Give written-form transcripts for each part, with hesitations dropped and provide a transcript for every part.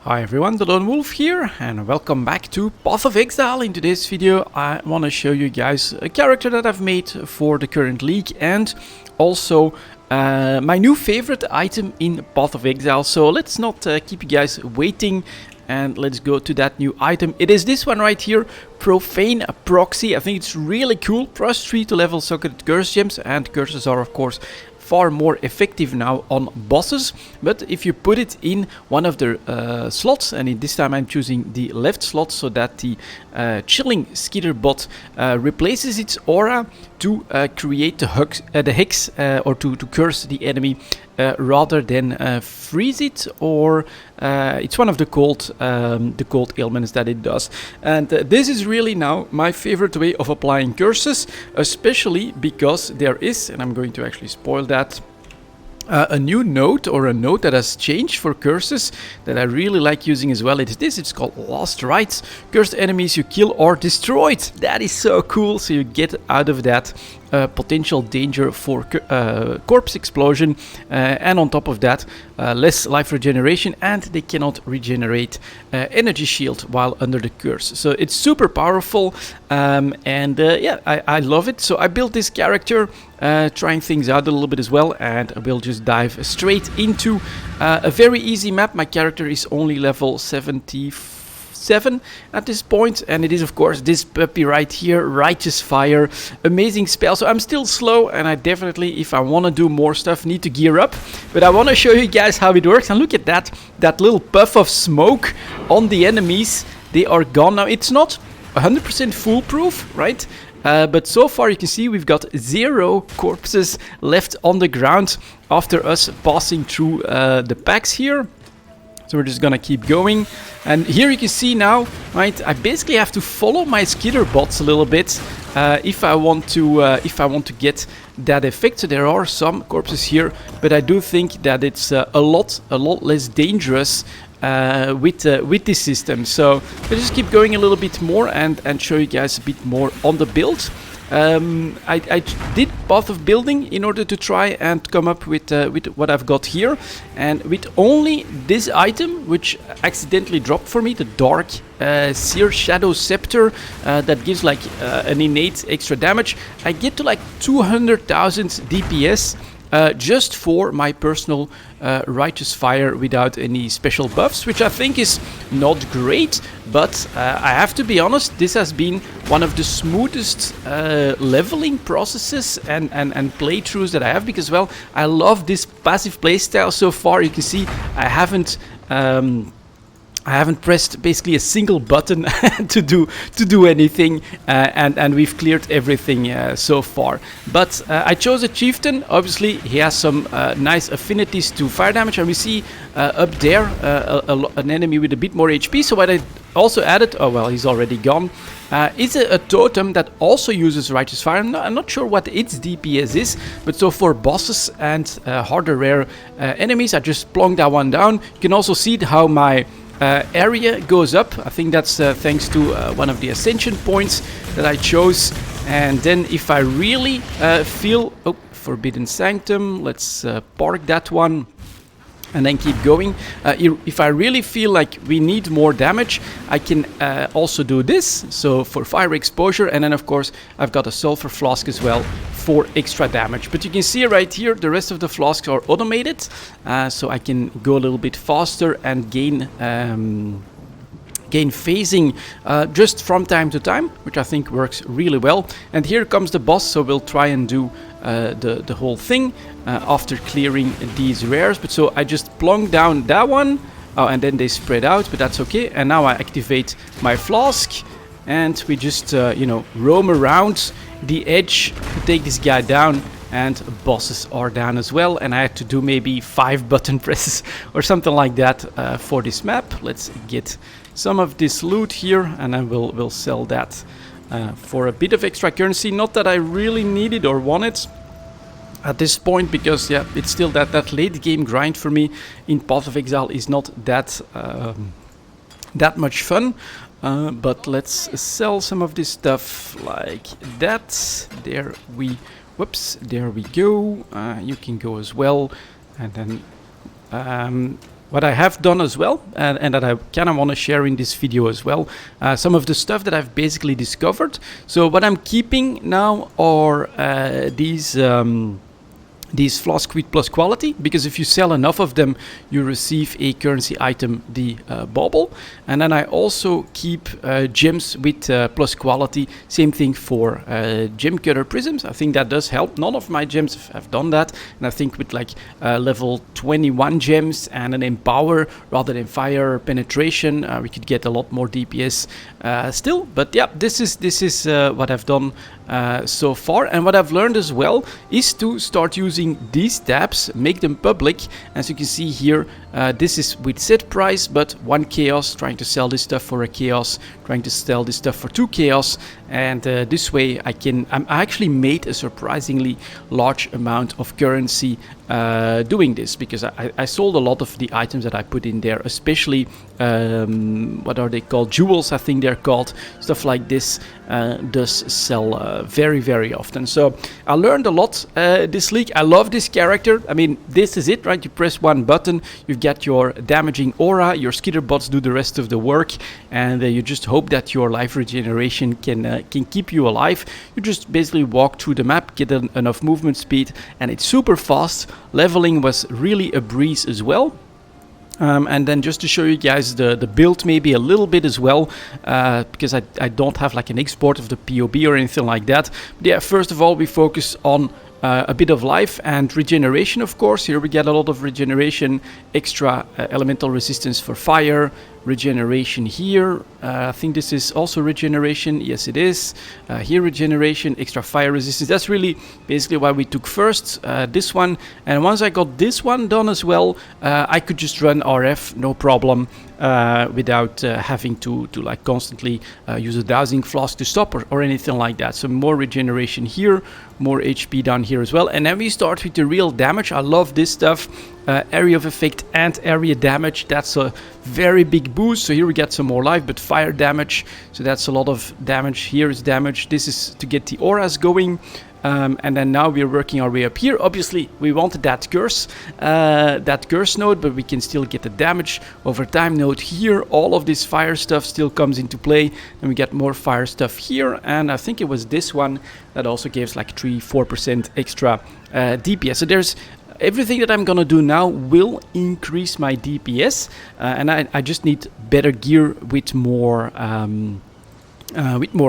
Hi everyone, delonewolf here, and welcome back to Path of Exile. In today's video I want to show you guys a character that I've made for the current league and also my new favorite item in Path of Exile. So let's not keep you guys waiting and let's go to that new item. It is this one right here, Profane Proxy. I think it's really cool. +3 to level socketed curse gems, and curses are of course far more effective now on bosses, but if you put it in one of the slots, and in this time I'm choosing the left slot so that the chilling skitter bot replaces its aura to create the hex or to curse the enemy rather than freeze it, or it's one of the cold ailments that it does. And this is really now my favorite way of applying curses, especially because there is, and I'm going to actually spoil that, a new node, or a node that has changed for curses that I really like using as well. It's this, it's called Last Rites. Cursed enemies you kill or destroyed. That is so cool, so you get out of that potential danger for corpse explosion, and on top of that less life regeneration, and they cannot regenerate energy shield while under the curse. So it's super powerful, and yeah, I love it. So I built this character trying things out a little bit as well, and we'll just dive straight into a very easy map. My character is only level 77 at this point, and it is of course this puppy right here, Righteous Fire. Amazing spell. So I'm still slow, and I definitely, if I want to do more stuff, need to gear up, but I want to show you guys how it works. And look at that little puff of smoke on the enemies. They are gone now. It's not 100% foolproof, right? But so far you can see we've got 0 corpses left on the ground after us passing through the packs here. So we're just gonna keep going, and here you can see now, right? I basically have to follow my skitter bots a little bit if I want to get that effect. So there are some corpses here, but I do think that it's a lot less dangerous with this system. So we'll just keep going a little bit more and show you guys a bit more on the build. I did Path of Building in order to try and come up with what I've got here, and with only this item, which accidentally dropped for me, the Dark Seer Shadow Scepter, that gives like an innate extra damage, I get to like 200,000 DPS just for my personal Righteous Fire without any special buffs, which I think is not great, but I have to be honest, this has been one of the smoothest leveling processes and playthroughs that I have, because, well, I love this passive playstyle so far. You can see I haven't pressed basically a single button to do anything, and we've cleared everything so far. But I chose a chieftain. Obviously, he has some nice affinities to fire damage, and we see up there an enemy with a bit more HP. So what I also added, oh well, he's already gone, is a totem that also uses Righteous Fire. I'm not sure what its DPS is, but so for bosses and harder rare enemies, I just plonked that one down. You can also see how my area goes up. I think that's thanks to one of the ascension points that I chose. And then if I really feel... Oh, Forbidden Sanctum. Let's park that one and then keep going. If I really feel like we need more damage, I can also do this, so for fire exposure, and then of course I've got a sulfur flask as well for extra damage. But you can see right here the rest of the flasks are automated, so I can go a little bit faster and gain phasing just from time to time, which I think works really well. And here comes the boss, so we'll try and do the whole thing after clearing these rares. But so I just plonk down that one, and then they spread out, but that's okay. And now I activate my flask, and we just you know, roam around the edge to take this guy down. And bosses are down as well, and I had to do maybe 5 button presses or something like that for this map. Let's get some of this loot here, and then we'll sell that for a bit of extra currency. Not that I really need it or want it at this point, because yeah, it's still that late game grind for me in Path of Exile is not that much fun. But let's sell some of this stuff like that. There we go. You can go as well, and then what I have done as well, and that I kind of want to share in this video as well, some of the stuff that I've basically discovered. So what I'm keeping now are these flask with plus quality, because if you sell enough of them, you receive a currency item, the bauble. And then I also keep gems with plus quality. Same thing for gem cutter prisms. I think that does help. None of my gems have done that, and I think with like level 21 gems and an empower rather than fire penetration, we could get a lot more DPS still. But yeah, this is what I've done so far, and what I've learned as well is to start using these tabs, make them public. As you can see here, this is with set price, but 1 chaos, trying to sell this stuff for a chaos, trying to sell this stuff for 2 chaos, and this way I actually made a surprisingly large amount of currency doing this, because I sold a lot of the items that I put in there, especially what are they called, jewels I think they're called, stuff like this does sell very, very often. So I learned a lot this league. I love this character. I mean, this is it, right? You press one button, you get your damaging aura, your skitter bots do the rest of the work, and you just hope that your life regeneration can keep you alive. You just basically walk through the map, get enough movement speed, and it's super fast. Leveling was really a breeze as well. And then just to show you guys the build maybe a little bit as well, because I don't have like an export of the POB or anything like that. But yeah, first of all, we focus on a bit of life and regeneration, of course. Here we get a lot of regeneration, extra elemental resistance for fire, regeneration here. I think this is also regeneration. Yes, it is. Here regeneration, extra fire resistance. That's really basically why we took first this one. And once I got this one done as well, I could just run RF, no problem, without having to like constantly use a dowsing flask to stop or anything like that. So more regeneration here, more HP down here as well. And then we start with the real damage. I love this stuff. Area of effect and area damage, that's a very big boost. So here we get some more life, but fire damage, so that's a lot of damage. Here is damage. This is to get the auras going. And then now we're working our way up here. Obviously, we wanted that curse node, but we can still get the damage over time node here. All of this fire stuff still comes into play, and we get more fire stuff here. And I think it was this one that also gives like 3-4% extra DPS. So there's everything that I'm gonna do now will increase my DPS, and I just need better gear with more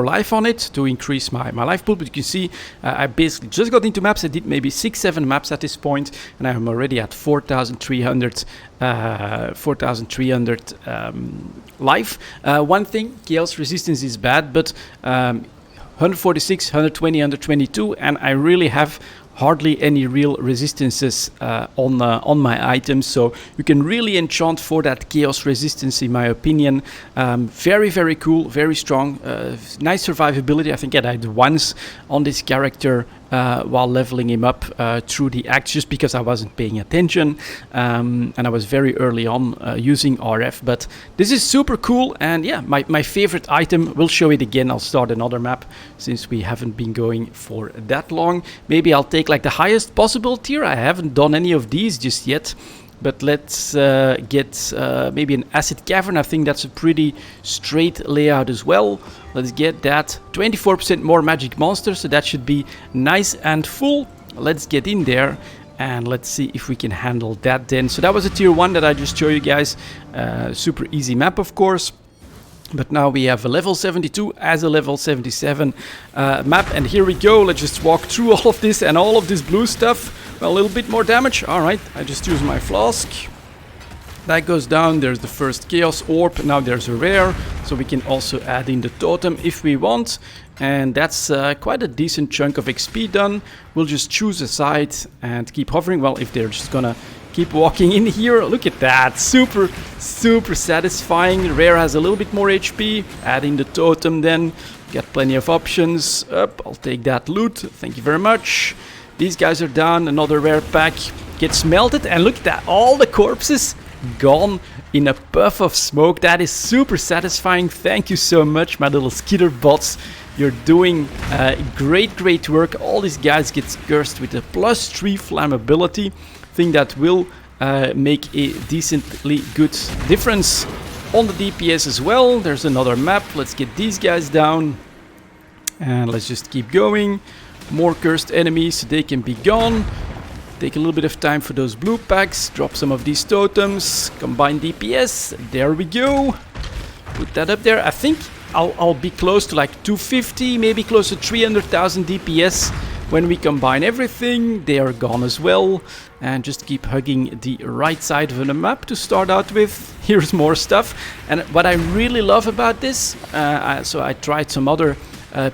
life on it to increase my life pool. But you can see I basically just got into maps. I did maybe 6-7 maps at this point, and I'm already at 4,300 life. One thing, chaos resistance is bad, but 146, 120, 122, and I really have hardly any real resistances on my items, so you can really enchant for that chaos resistance, in my opinion. Very, very cool, very strong, nice survivability. I think I died once on this character while leveling him up through the acts, just because I wasn't paying attention, and I was very early on using RF. But this is super cool, and yeah, my favorite item. We'll show it again. I'll start another map since we haven't been going for that long. Maybe I'll take like the highest possible tier. I haven't done any of these just yet, but let's get maybe an acid cavern. I think that's a pretty straight layout as well. Let's get that. 24% more magic monsters, so that should be nice and full. Let's get in there and let's see if we can handle that then. So that was a tier 1 that I just showed you guys. Super easy map, of course. But now we have a level 72 as a level 77 map, and here we go. Let's just walk through all of this and all of this blue stuff. Well, a little bit more damage. Alright, I just use my flask. That goes down. There's the first chaos orb. Now there's a rare, so we can also add in the totem if we want. And that's quite a decent chunk of XP done. We'll just choose a side and keep hovering. Well, if they're just gonna keep walking in here, look at that. Super, super satisfying. Rare has a little bit more HP. Adding the totem then. Got plenty of options. Up, I'll take that loot. Thank you very much. These guys are down. Another rare pack gets melted. And look at that. All the corpses gone in a puff of smoke. That is super satisfying. Thank you so much, my little skitter bots. You're doing great work. All these guys get cursed with a +3 flammability. Thing that will make a decently good difference on the DPS as well. There's another map. Let's get these guys down. And let's just keep going. More cursed enemies, so they can be gone. Take a little bit of time for those blue packs. Drop some of these totems. Combine DPS. There we go. Put that up there. I think I'll be close to like 250, maybe close to 300,000 DPS when we combine everything. They are gone as well. And just keep hugging the right side of the map to start out with. Here's more stuff. And what I really love about this, so I tried some other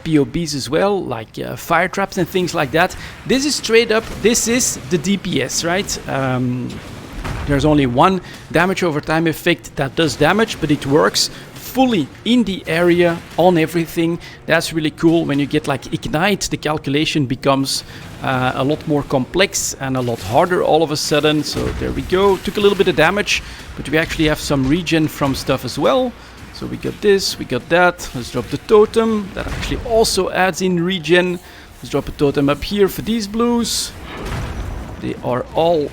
POBs as well, like fire traps and things like that. This is straight up, this is the DPS, right? There's only one damage over time effect that does damage, but it works fully in the area on everything. That's really cool. When you get like ignite, the calculation becomes a lot more complex and a lot harder all of a sudden. So there we go. Took a little bit of damage, but we actually have some regen from stuff as well. So we got this, we got that. Let's drop the totem. That actually also adds in regen. Let's drop a totem up here for these blues. They are all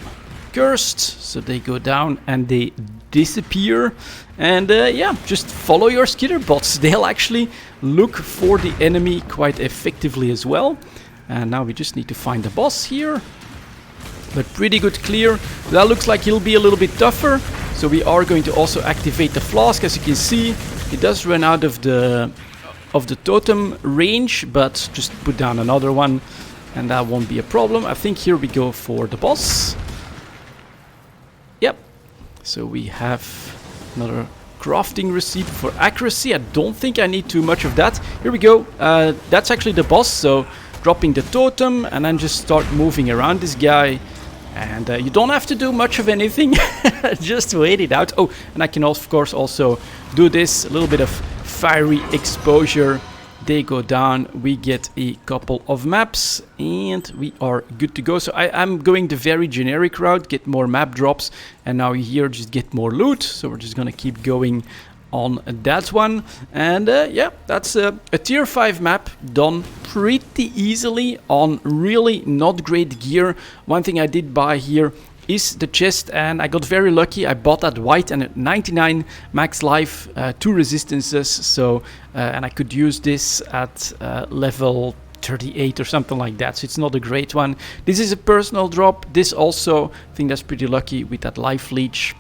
cursed, so they go down and they disappear. And yeah, just follow your skitter bots. They'll actually look for the enemy quite effectively as well. And now we just need to find the boss here. But pretty good clear. That looks like he'll be a little bit tougher. So we are going to also activate the flask. As you can see, it does run out of the totem range, but just put down another one and that won't be a problem. I think here we go for the boss. Yep. So we have another crafting receipt for accuracy. I don't think I need too much of that. Here we go. That's actually the boss. So dropping the totem and then just start moving around this guy. And you don't have to do much of anything. Just wait it out. Oh, and I can of course also do this. A little bit of fiery exposure. They go down. We get a couple of maps. And we are good to go. So I'm going the very generic route. Get more map drops. And now here just get more loot. So we're just going to keep going on that one. And yeah, that's a tier 5 map done pretty easily on really not great gear. One thing I did buy here is the chest, and I got very lucky. I bought that white and at 99 max life, 2 resistances. So and I could use this at level 38 or something like that, so it's not a great one. This is a personal drop. This also, I think that's pretty lucky with that life leech.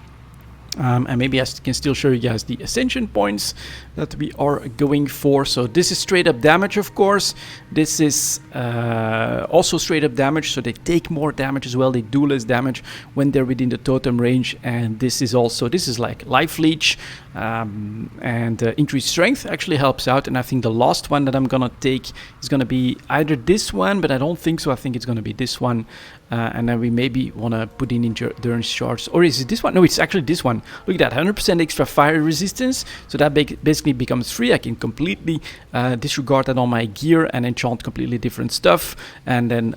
And maybe I can still show you guys the ascension points that we are going for. So this is straight up damage, of course. This is also straight up damage, so they take more damage as well. They do less damage when they're within the totem range. And this is also, this is like life leech, and increased strength actually helps out. And I think the last one that I'm gonna take is gonna be either this one, but I don't think so. I think it's gonna be this one. And then we maybe want to put in endurance charge. Or is it this one? No, it's actually this one. Look at that, 100% extra fire resistance. So that basically becomes free. I can completely disregard that on my gear and enchant completely different stuff. And then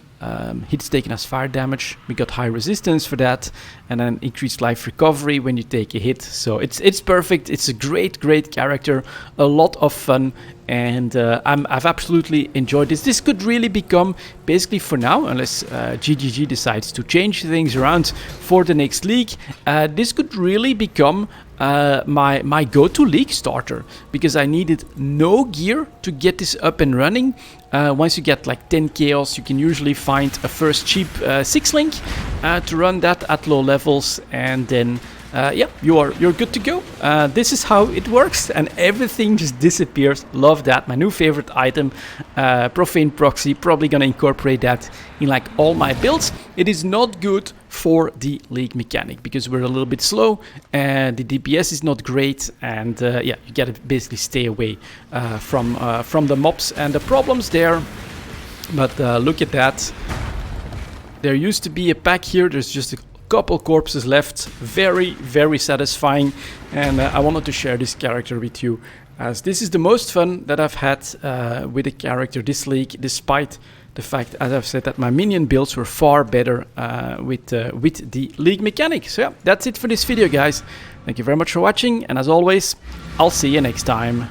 hits taken as fire damage. We got high resistance for that. And then increased life recovery when you take a hit. So it's perfect. It's a great character. A lot of fun. And I've absolutely enjoyed this. This could really become, basically for now, unless GGG decides to change things around for the next league, this could really become my go-to league starter, because I needed no gear to get this up and running. Once you get like 10 chaos, you can usually find a first cheap 6-link to run that at low levels, and then yeah, you're good to go. This is how it works, and everything just disappears. Love that. My new favorite item, Profane Proxy. Probably gonna incorporate that in like all my builds. It is not good for the league mechanic because we're a little bit slow and the DPS is not great, and yeah, you gotta basically stay away from the mobs and the problems there. But look at that. There used to be a pack here. There's just a couple corpses left. Very satisfying, and I wanted to share this character with you, as this is the most fun that I've had with a character this league, despite the fact, as I've said, that my minion builds were far better with the league mechanic. So yeah, that's it for this video, guys. Thank you very much for watching, and as always, I'll see you next time.